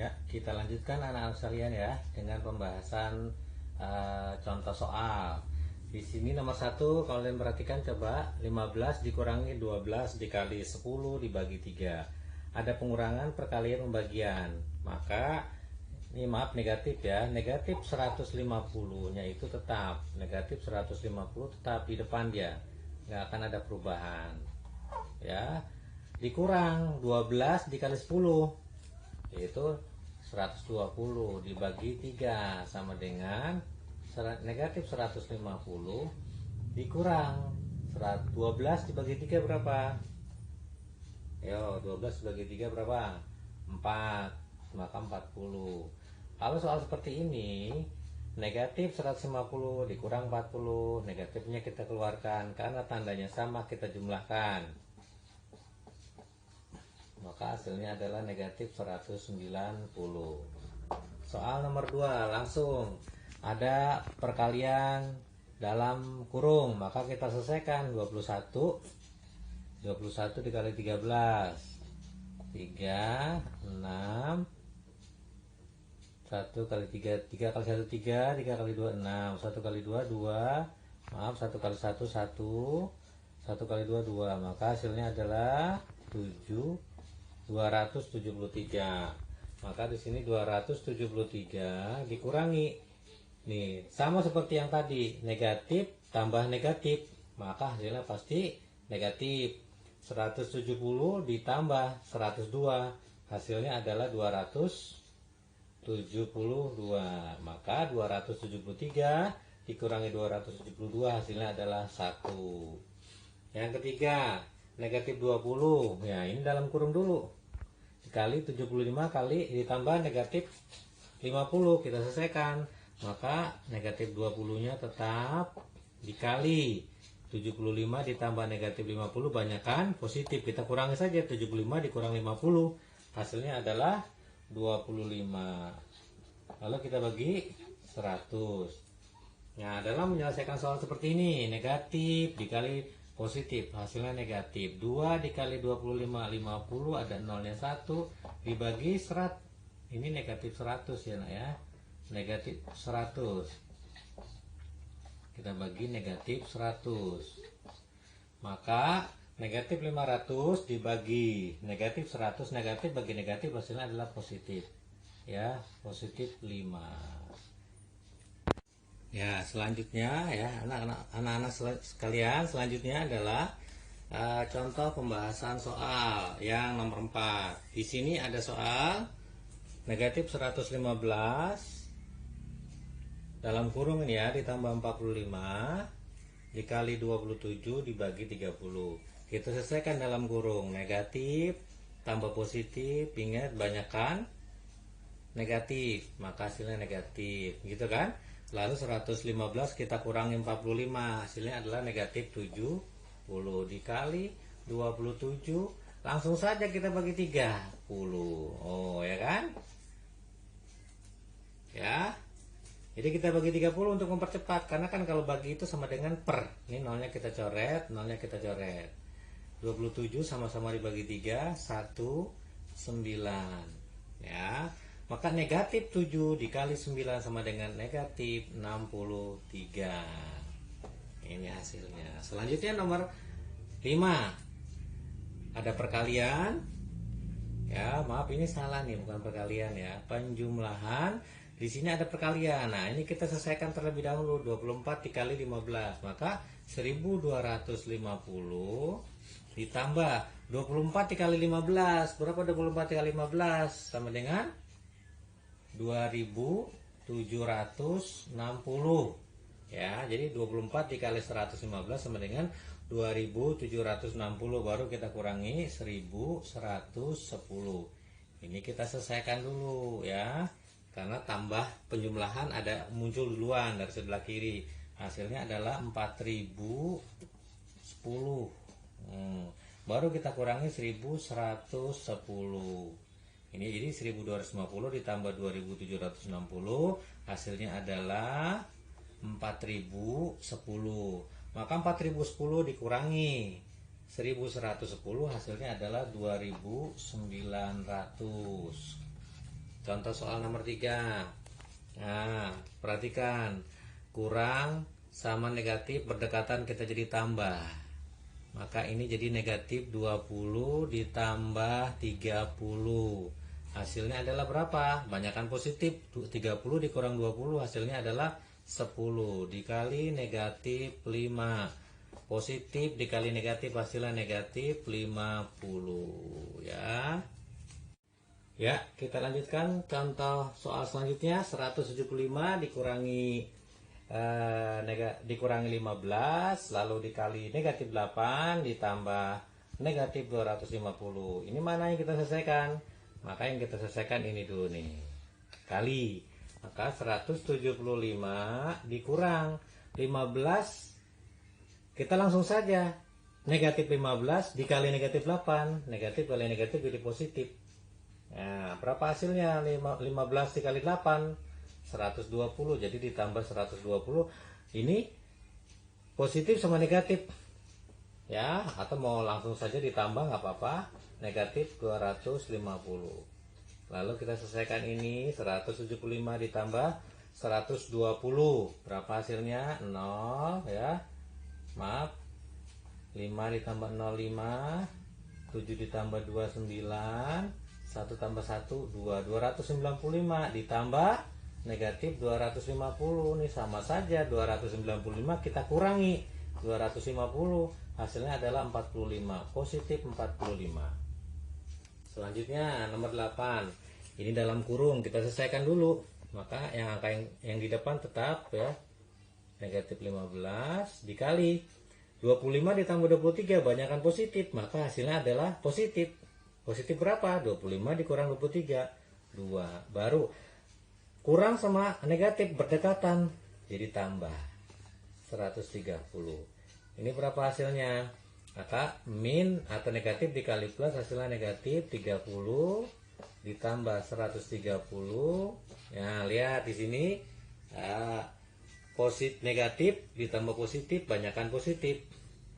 Ya, kita lanjutkan anak-anak sekalian ya dengan pembahasan contoh soal. Di sini nomor 1 kalian perhatikan, coba 15 dikurangi 12 dikali 10 dibagi 3. Ada pengurangan, perkalian, pembagian. Maka ini maaf negatif ya. Negatif 150-nya itu tetap. Negatif 150 tetap di depan dia. Nggak akan ada perubahan. Ya. Dikurang 12 dikali 10 yaitu 120 dibagi 3 sama dengan negatif 150 dikurang 12 dibagi 3 berapa? Yo, 12 dibagi 3 berapa? 4, maka 40. Kalau soal seperti ini, negatif 150 dikurang 40, negatifnya kita keluarkan karena tandanya sama, kita jumlahkan. Maka hasilnya adalah negatif 190. Soal nomor 2 langsung ada perkalian dalam kurung, maka kita selesaikan. 21 dikali 13 3, 6, 1 kali 3, 3 kali 1 3, 3 kali 2 6, 1 kali 2 2, maaf 1 kali 1 1, 1 kali 2 2, maka hasilnya adalah 273. Maka di sini 273 dikurangi. Nih, sama seperti yang tadi, negatif tambah negatif, maka hasilnya pasti negatif. 170 ditambah 102, hasilnya adalah 272. Maka 273 dikurangi 272 hasilnya adalah 1. Yang ketiga, negatif 20. Ya, ini dalam kurung dulu. Dikali 75 kali ditambah negatif 50, kita selesaikan. Maka negatif 20-nya tetap dikali 75 ditambah negatif 50 banyakkan positif. Kita kurangi saja, 75 dikurang 50. Hasilnya adalah 25. Lalu kita bagi 100. Nah, dalam menyelesaikan soal seperti ini, negatif dikali positif, hasilnya negatif. 2 dikali 25, 50, ada nolnya 1, dibagi 100. Ini negatif 100 ya nak ya. Negatif 100. Kita bagi negatif 100. Maka negatif 500 dibagi negatif 100, negatif bagi negatif hasilnya adalah positif. Ya, positif 5. Ya, selanjutnya ya anak-anak sekalian, selanjutnya adalah contoh pembahasan soal yang nomor 4. Di sini ada soal negatif 115 dalam kurung ini ya ditambah 45 dikali 27 dibagi 30. Kita selesaikan dalam kurung, negatif tambah positif, ingat banyakkan negatif, maka hasilnya negatif, gitu kan? Lalu 115 kita kurangi 45, hasilnya adalah negatif 70 dikali 27, langsung saja kita bagi 30. Oh ya kan? Ya. Jadi kita bagi 30 untuk mempercepat, karena kan kalau bagi itu sama dengan per. Ini nolnya kita coret, nolnya kita coret. 27 sama-sama dibagi 3, 1, 9. Ya. Maka negatif 7 dikali 9 sama dengan negatif 63. Ini hasilnya. Selanjutnya nomor 5. Ada perkalian. Ya, maaf ini salah nih, bukan perkalian ya. Penjumlahan. Di sini ada perkalian. Nah, ini kita selesaikan terlebih dahulu. 24 dikali 15. Maka 1250 ditambah 24 dikali 15. Berapa 24 dikali 15? Sama dengan 2760. Ya, jadi 24 dikali 115 sama dengan 2760. Baru kita kurangi 1110. Ini kita selesaikan dulu ya. Karena tambah penjumlahan ada muncul duluan dari sebelah kiri. Hasilnya adalah 4010. Baru kita kurangi 1110. Ini jadi 1250 ditambah 2760, hasilnya adalah 4010. Maka 4010 dikurangi 1110, hasilnya adalah 2900. contoh soal nomor 3. Nah, perhatikan, kurang sama negatif berdekatan kita jadi tambah. Maka ini jadi negatif 20 ditambah 30. Hasilnya adalah berapa? Banyakan positif, 30 dikurang 20 hasilnya adalah 10 dikali negatif 5. Positif dikali negatif hasilnya negatif 50 ya. Ya, kita lanjutkan contoh soal selanjutnya. 175 dikurangi dikurangi 15 lalu dikali negatif 8 ditambah negatif 250. Ini mana yang kita selesaikan? Maka yang kita selesaikan ini dulu nih. Kali. Maka 175 dikurang 15, kita langsung saja. Negatif 15 dikali negatif 8. Negatif kali negatif jadi positif. Nah, berapa hasilnya? 15 dikali 8 120, jadi ditambah 120. Ini positif sama negatif ya, atau mau langsung saja ditambah nggak apa-apa, negatif 250. Lalu kita selesaikan ini. 175 ditambah 120, berapa hasilnya? 0 ya, maaf, 5 ditambah 0 5, 7 ditambah 2 9, 1 tambah 1 2, 295 ditambah negatif 250. Nih sama saja, 295 kita kurangi 250, hasilnya adalah 45, positif 45. Selanjutnya nomor 8. Ini dalam kurung, kita selesaikan dulu. Maka yang angka yang di depan tetap ya, negatif 15 dikali 25 ditambah 23, banyakkan positif, maka hasilnya adalah positif. Positif berapa? 25 dikurang 23, 2. Baru kurang sama negatif berdekatan, jadi tambah 130. Ini berapa hasilnya? Maka min atau negatif dikali plus, hasilnya negatif 30 ditambah 130. Ya, lihat di sini. Positif negatif ditambah positif, banyakkan positif.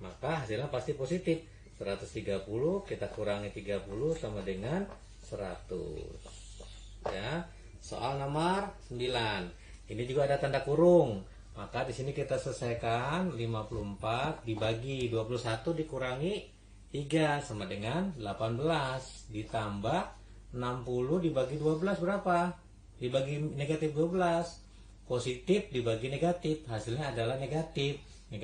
Maka hasilnya pasti positif. 130 kita kurangi 30 sama dengan 100 ya. Soal nomor 9, ini juga ada tanda kurung, maka di sini kita selesaikan. 54 dibagi 21 dikurangi 3 sama dengan 18 ditambah 60 dibagi 12 berapa? Dibagi negatif 12, positif dibagi negatif, hasilnya adalah negatif 5.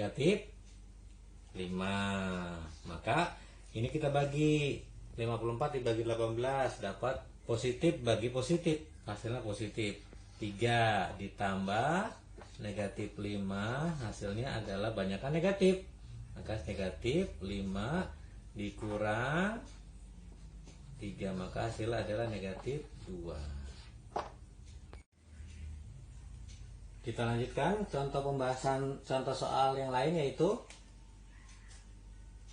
Maka ini kita bagi 54 dibagi 18 dapat positif bagi positif, hasilnya positif 3 ditambah negatif 5, hasilnya adalah banyakkan negatif. Maka negatif 5 dikurang 3, maka hasilnya adalah negatif 2. Kita lanjutkan contoh pembahasan contoh soal yang lain, yaitu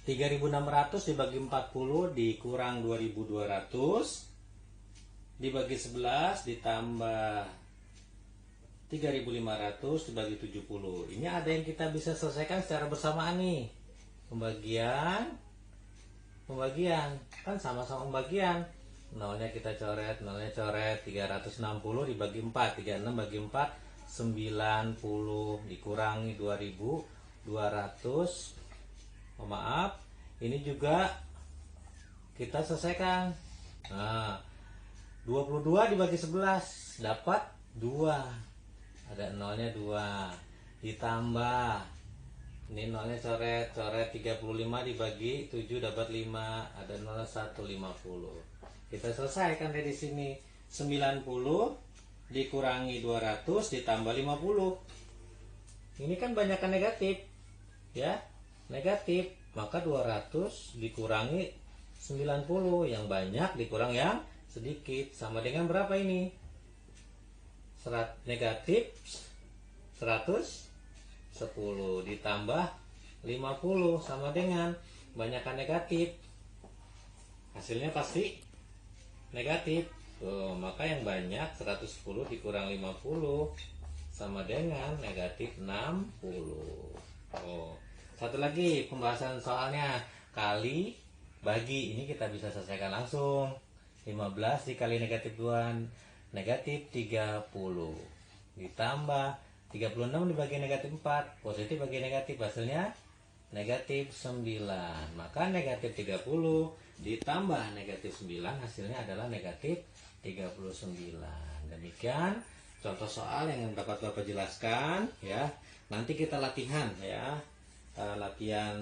3600 dibagi 40 dikurang 2200 dibagi 11 ditambah 3500 dibagi 70. Ini ada yang kita bisa selesaikan secara bersamaan nih. Pembagian kan sama-sama pembagian. Nolnya kita coret, 360 dibagi 4, 36 bagi 4 90 dikurangi 2200. Maaf, ini juga kita selesaikan. Nah, 22 dibagi 11 dapat 2, ada nolnya 2 ditambah, ini nolnya coret 35 dibagi 7 dapat 5, ada nolnya 150. Kita selesaikan dari sini. 90 dikurangi 200 ditambah 50, ini kan banyakkan negatif ya, negatif, maka 200 dikurangi 90, yang banyak dikurang yang sedikit, sama dengan berapa ini? Negatif 110 ditambah 50 sama dengan banyakkan negatif, hasilnya pasti negatif. Tuh, maka yang banyak 110 dikurang 50 sama dengan negatif 60. Satu lagi pembahasan soalnya, kali bagi, ini kita bisa selesaikan langsung. 15 dikali negatif 2 negatif 30. Ditambah 36 dibagi negatif 4, positif bagi negatif, hasilnya negatif 9. Maka negatif 30 ditambah negatif 9 hasilnya adalah negatif 39. Demikian contoh soal yang dapat Bapak jelaskan ya. Nanti kita latihan ya. Latihan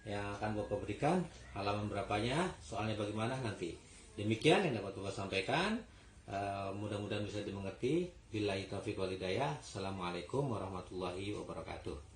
yang akan Bapak berikan, halaman berapanya, soalnya bagaimana nanti. Demikian yang dapat Bapak sampaikan. Mudah-mudahan bisa dimengerti. Billahi taufiq wal hidayah. Assalamualaikum warahmatullahi wabarakatuh.